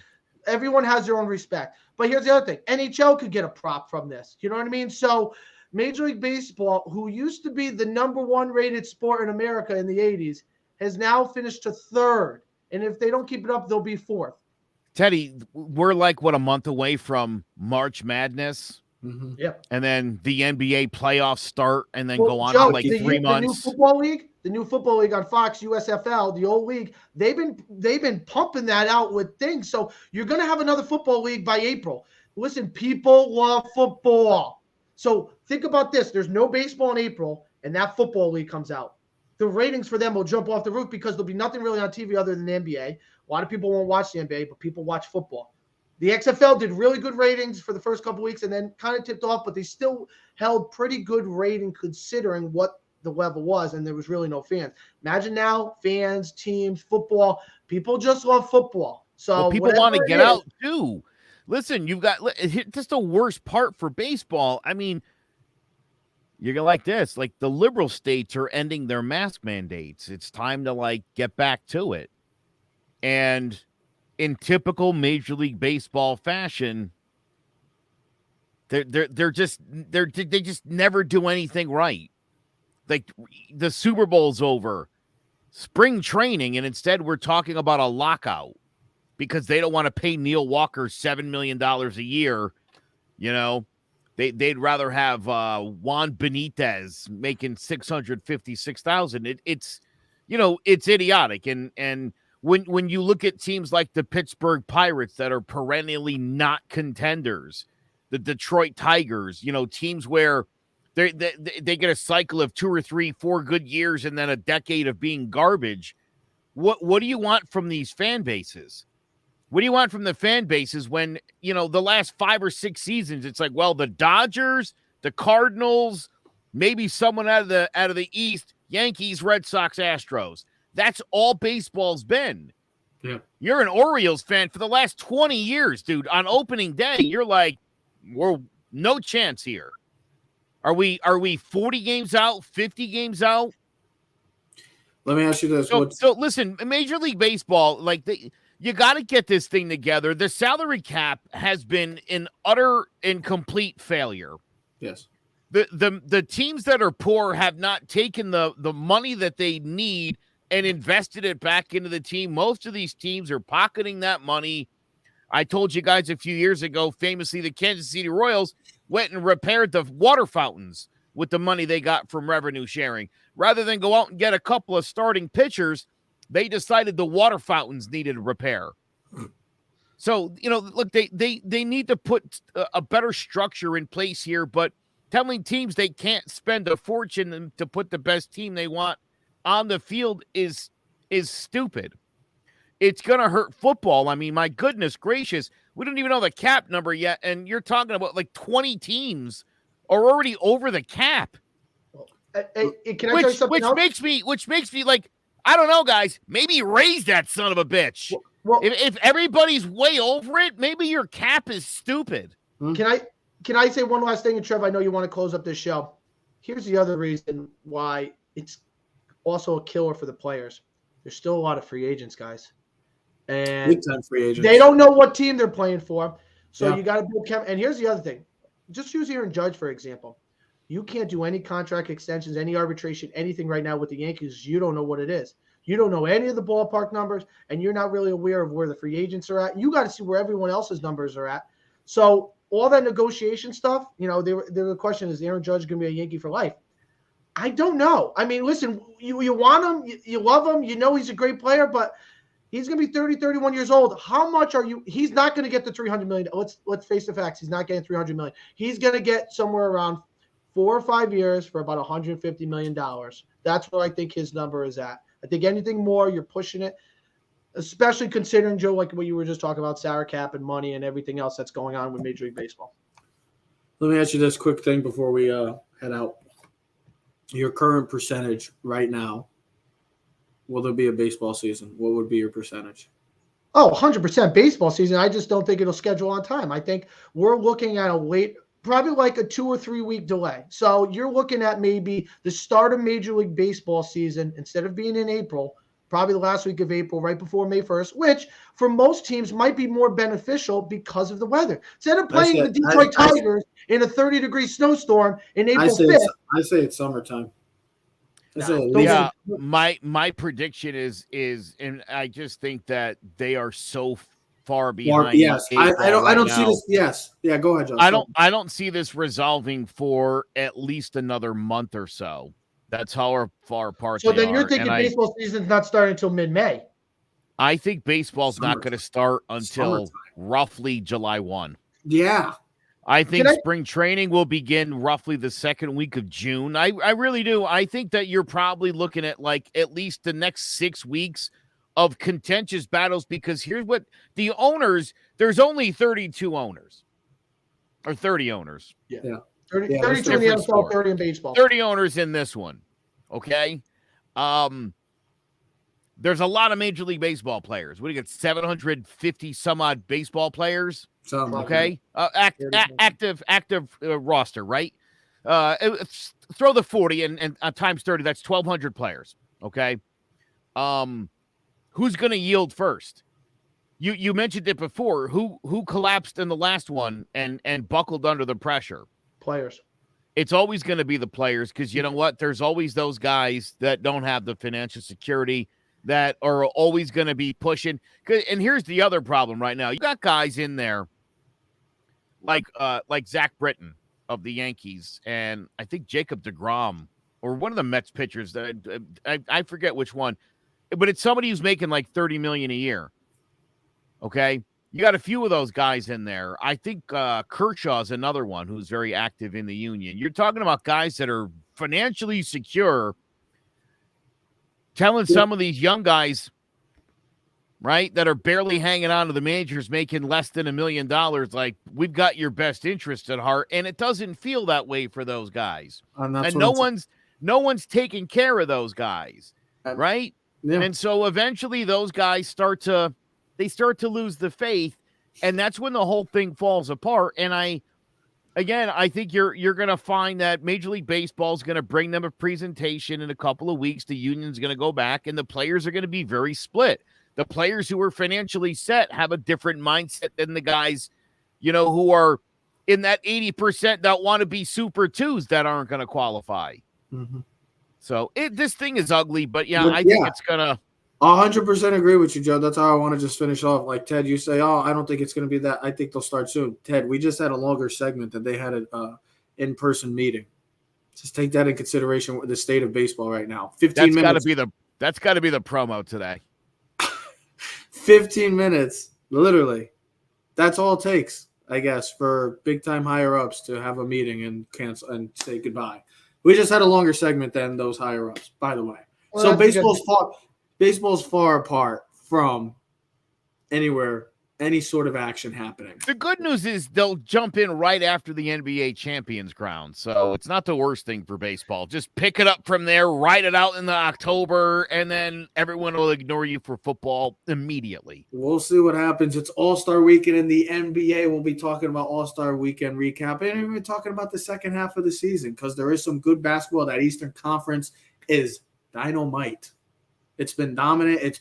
Everyone has their own respect. But here's the other thing. NHL could get a prop from this. You know what I mean? So Major League Baseball, who used to be the number one rated sport in America in the 80s, has now finished to third. And if they don't keep it up, they'll be fourth. Teddy, we're a month away from March Madness. Mm-hmm. Yep. And then the NBA playoffs start and then go on for 3 months. The new football league on Fox, USFL, the old league, they've been pumping that out with things. So you're going to have another football league by April. Listen, people love football. So think about this. There's no baseball in April, and that football league comes out. The ratings for them will jump off the roof because there'll be nothing really on TV other than the NBA. A lot of people won't watch the NBA, but people watch football. The XFL did really good ratings for the first couple weeks and then kind of tipped off, but they still held pretty good rating considering what the level was, and there was really no fans. Imagine now, fans, teams, football. People just love football. So people want to get out too. Listen, you've got just the worst part for baseball. I mean, you're going like this. Like the liberal states are ending their mask mandates. It's time to get back to it. And in typical Major League Baseball fashion, They just never do anything right. Like the Super Bowl's over, spring training, and instead we're talking about a lockout because they don't want to pay Neil Walker $7 million a year. You know, they'd rather have Juan Benitez making $656,000. It's it's idiotic. And when you look at teams like the Pittsburgh Pirates that are perennially not contenders, the Detroit Tigers, teams where they get a cycle of 2 or 3, 4 good years and then a decade of being garbage. What do you want from these fan bases? What do you want from the fan bases when, the last 5 or 6 seasons, it's like, well, the Dodgers, the Cardinals, maybe someone out of the East, Yankees, Red Sox, Astros. That's all baseball's been. Yeah. You're an Orioles fan for the last 20 years, dude. On opening day, you're like, we're no chance here. Are we 40 games out, 50 games out? Let me ask you this. So listen, Major League Baseball, you got to get this thing together. The salary cap has been an utter and complete failure. Yes. The teams that are poor have not taken the money that they need and invested it back into the team. Most of these teams are pocketing that money. I told you guys a few years ago, famously, the Kansas City Royals went and repaired the water fountains with the money they got from revenue sharing. Rather than go out and get a couple of starting pitchers, they decided the water fountains needed repair. So, look, they need to put a better structure in place here, but telling teams they can't spend a fortune to put the best team they want on the field is stupid. It's going to hurt football. I mean, my goodness gracious, we don't even know the cap number yet, and you're talking about 20 teams are already over the cap. Can I tell you something else? Which makes me like, I don't know, guys, maybe raise that son of a bitch. Well, if everybody's way over it, maybe your cap is stupid. Can I say one last thing? And Trev, I know you want to close up this show. Here's the other reason why it's also a killer for the players. There's still a lot of free agents, guys. And big time free agents. They don't know what team they're playing for. So Yeah. you got to build and here's the other thing. Just use Aaron Judge, for example. You can't do any contract extensions, any arbitration, anything right now with the Yankees. You don't know what it is. You don't know any of the ballpark numbers, and you're not really aware of where the free agents are at. You got to see where everyone else's numbers are at. So all that negotiation stuff, the question is, Aaron Judge going to be a Yankee for life? I don't know. I mean, listen, you want him, you love him, he's a great player, but he's going to be 30, 31 years old. How much are you? He's not going to get the $300 million. Let's face the facts. He's not getting $300 million. He's going to get somewhere around 4 or 5 years for about $150 million. That's what I think his number is at. I think anything more, you're pushing it, especially considering, Joe, like what you were just talking about, salary cap and money and everything else that's going on with Major League Baseball. Let me ask you this quick thing before we head out. Your current percentage right now, will there be a baseball season? What would be your percentage? Oh, 100% baseball season. I just don't think it'll schedule on time. I think we're looking at probably like a 2 or 3 week delay. So you're looking at maybe the start of Major League Baseball season, instead of being in April, probably the last week of April, right before May 1st, which for most teams might be more beneficial because of the weather. Instead of playing the Detroit Tigers in a 30-degree snowstorm in April 5th. I say it's summertime. My prediction is, and I just think that they are so far behind. Yes, I don't see this. Yes, yeah. Go ahead, John. I don't see this resolving for at least another month or so. That's how far apart. So then you're thinking baseball season's not starting until mid-May. I think baseball's not going to start until roughly July 1. Yeah. I think spring training will begin roughly the second week of June. I really do. I think that you're probably looking at at least the next 6 weeks of contentious battles, because here's what the owners, there's only 32 owners or 30 owners. Yeah. 32 in the NFL, 30 in baseball. 30 owners in this one. Okay. There's a lot of Major League Baseball players. What do you got? 750 some odd baseball players. Okay. Active roster, right? Throw the 40 and times 30, that's 1,200 players. Okay. Who's going to yield first? You mentioned it before. Who collapsed in the last one and buckled under the pressure? Players. It's always going to be the players, because you know what? There's always those guys that don't have the financial security that are always going to be pushing. And here's the other problem right now. You got guys in there like Zach Britton of the Yankees, and I think Jacob deGrom, or one of the Mets pitchers. I forget which one, but it's somebody who's making like $30 million a year. Okay, you got a few of those guys in there. I think Kershaw's another one who's very active in the union. You're talking about guys that are financially secure, telling some of these young guys, right, that are barely hanging on to the majors, making less than $1 million, like, we've got your best interest at heart. And it doesn't feel that way for those guys. And no one's taking care of those guys, right? Yeah. And so eventually those guys start to lose the faith, and that's when the whole thing falls apart. And I think you're going to find that Major League Baseball is going to bring them a presentation in a couple of weeks. The union's going to go back, and the players are going to be very split. The players who are financially set have a different mindset than the guys, who are in that 80% that want to be Super 2s that aren't going to qualify. Mm-hmm. So this thing is ugly, but I think it's going to. 100% agree with you, Joe. That's how I want to just finish off. Like, Ted, you say, I don't think it's going to be that. I think they'll start soon. Ted, we just had a longer segment that they had an in-person meeting. Just take that in consideration with the state of baseball right now. 15 minutes. That's got to be the promo today. 15 minutes, literally. That's all it takes, I guess, for big-time higher-ups to have a meeting and cancel and say goodbye. We just had a longer segment than those higher-ups, by the way. Well, so baseball's far apart from any sort of action happening. The good news is they'll jump in right after the NBA champions crown. So it's not the worst thing for baseball. Just pick it up from there, write it out in the October, and then everyone will ignore you for football immediately. We'll see what happens. It's All-Star Weekend in the NBA. We'll be talking about All-Star Weekend recap, and even talking about the second half of the season, because there is some good basketball. That Eastern Conference is dynamite. It's been dominant. It's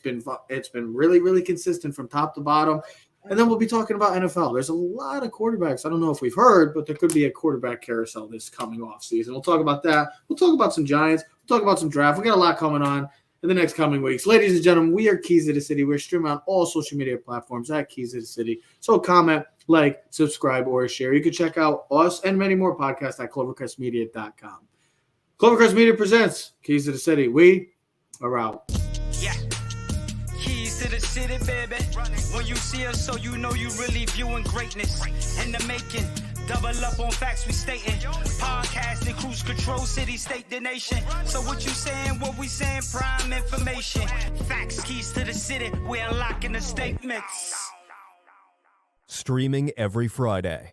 been really, really consistent from top to bottom. And then we'll be talking about NFL. There's a lot of quarterbacks. I don't know if we've heard, but there could be a quarterback carousel this coming off season. We'll talk about that. We'll talk about some Giants. We'll talk about some draft. We got a lot coming on in the next coming weeks. Ladies and gentlemen, we are Keys of the City. We're streaming on all social media platforms at Keys of the City. So comment, like, subscribe, or share. You can check out us and many more podcasts at clovercrestmedia.com. Clovercrest Media presents Keys of the City. We are out. Yeah. Keys to the city, baby. When you see us, so you know you really viewing greatness in the making. Double up on facts we stating. Podcasting, cruise control, city, state, the nation. So what you saying, what we saying, prime information. Facts, keys to the city, we're unlocking the statements. Streaming every Friday.